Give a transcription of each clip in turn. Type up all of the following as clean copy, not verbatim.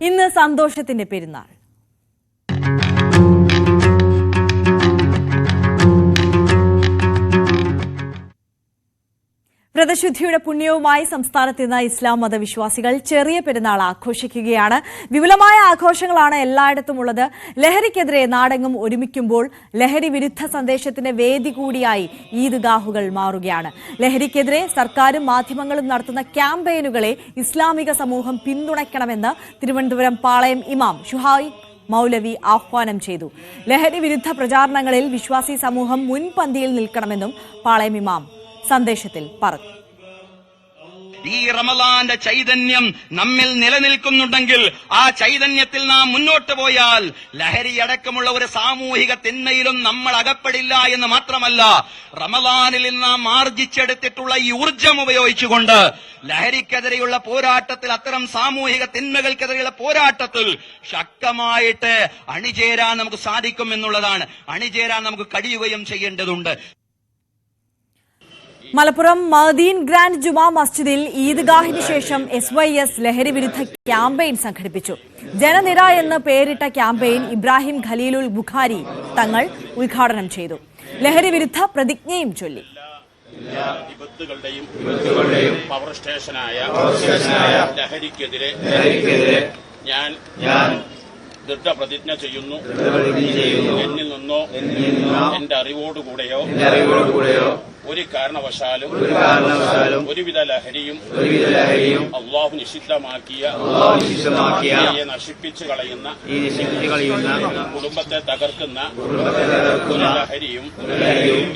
ഇന്ന് സന്തോഷത്തിന്റെ പെരുന്നാൾ. വ്രതശുദ്ധിയുടെ പുണ്യവുമായി സംസ്ഥാനത്ത് ഇന്ന് ഇസ്ലാം മതവിശ്വാസികൾ ചെറിയ പെരുന്നാൾ ആഘോഷിക്കുകയാണ്. വിപുലമായ ആഘോഷങ്ങളാണ് എല്ലായിടത്തും ഉള്ളത്. ലഹരിക്കെതിരെ നാടെങ്ങും ഒരുമിക്കുമ്പോൾ ലഹരി വിരുദ്ധ സന്ദേശത്തിന്റെ വേദി കൂടിയായി ഈദ്ഗാഹുകൾ മാറുകയാണ്. ലഹരിക്കെതിരെ സർക്കാരും മാധ്യമങ്ങളും നടത്തുന്ന ക്യാമ്പയിനുകളെ ഇസ്ലാമിക സമൂഹം പിന്തുണയ്ക്കണമെന്ന് തിരുവനന്തപുരം പാളയം ഇമാം ഷുഹൈബ് മൗലവി ആഹ്വാനം ചെയ്തു. ലഹരി വിരുദ്ധ പ്രചാരണങ്ങളിൽ വിശ്വാസി സമൂഹം മുൻപന്തിയിൽ നിൽക്കണമെന്നും പാളയം ഇമാം സന്ദേശത്തിൽ പറഞ്ഞു. ഈ റമളാന്റെ ചൈതന്യം നമ്മിൽ നിലനിൽക്കുന്നുണ്ടെങ്കിൽ ആ ചൈതന്യത്തിൽ നാം മുന്നോട്ട് പോയാൽ ലഹരിയടക്കമുള്ള ഒരു സാമൂഹിക തിന്മയിലും നമ്മൾ അകപ്പെടില്ല എന്ന് മാത്രമല്ല, റമളാനിൽ നാം ആർജിച്ചെടുത്തിട്ടുള്ള ഈ ഊർജം ഉപയോഗിച്ചുകൊണ്ട് ലഹരിക്കെതിരെയുള്ള പോരാട്ടത്തിൽ, അത്തരം സാമൂഹിക തിന്മകൾക്കെതിരെയുള്ള പോരാട്ടത്തിൽ ശക്തമായിട്ട് അണിചേരാൻ നമുക്ക് സാധിക്കും എന്നുള്ളതാണ്. അണിചേരാൻ നമുക്ക് കഴിയുകയും ചെയ്യേണ്ടതുണ്ട്. മലപ്പുറം മദീൻ ഗ്രാൻഡ് ജുമാ മസ്ജിദിൽ ഈദ്ഗാഹിന് ശേഷം SYS ലഹരി വിരുദ്ധ ക്യാമ്പയിൻ സംഘടിപ്പിച്ചു. ജനനിര എന്ന് പേരിട്ട ക്യാമ്പയിൻ ഇബ്രാഹിം ഖലീലുൽ ബുഖാരി തങ്ങൾ ഉദ്ഘാടനം ചെയ്തു. ലഹരി വിരുദ്ധ പ്രതിജ്ഞയും ചൊല്ലി. പവർ സ്റ്റേഷനായ ലഹരിക്കെതിരെ ഞാൻ ദൃഢപ്രതിജ്ഞ ചെയ്യുന്നു. എന്നിൽ നിന്നോ എന്റെ അറിവോടുകൂടെയോ ഒരു കാരണവശാലും ഒരുവിധ ലഹരിയും അള്ളാഹു നിഷിദ്ധമാക്കിയ നശിപ്പിച്ചു കളയുന്ന കുടുംബത്തെ തകർക്കുന്ന ഒരു ലഹരിയും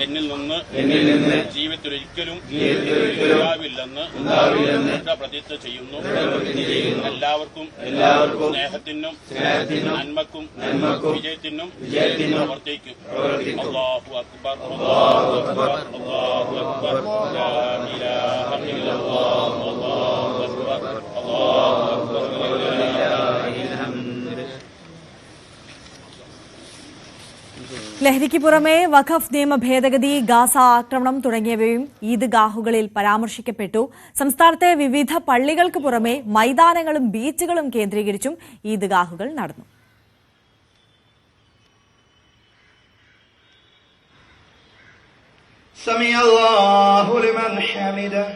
എന്നിൽ നിന്ന് ജീവിതത്തിലൊരിക്കലും ഉണ്ടാവില്ലെന്ന് ദൃഢപ്രതിജ്ഞ ചെയ്യുന്നു. എല്ലാവർക്കും സ്നേഹത്തിനും നന്മക്കും വിജയത്തിനും പ്രവർത്തിക്കും. അല്ലാഹു അക്ബർ, അല്ലാഹു അക്ബർ, അല്ലാഹു അക്ബർ, ലാ ഇലാഹ ഇല്ലല്ലാഹ്, അല്ലാഹു അക്ബർ, അല്ലാഹു അക്ബർ, വലില്ലാഹിൽ ഹംദ്. ലഹരിക്ക് പുറമെ വഖഫ് നിയമ ഭേദഗതി, ഗാസ ആക്രമണം തുടങ്ങിയവയും ഈദ്ഗാഹുകളിൽ പരാമർശിക്കപ്പെട്ടു. സംസ്ഥാനത്തെ വിവിധ പള്ളികൾക്ക് പുറമെ മൈതാനങ്ങളും ബീച്ചുകളും കേന്ദ്രീകരിച്ചും ഈദ്ഗാഹുകൾ നടന്നു. سمع الله لمن حمده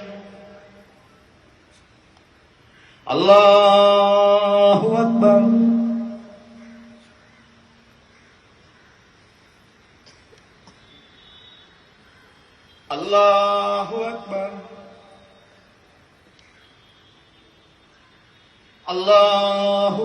الله أكبر الله أكبر الله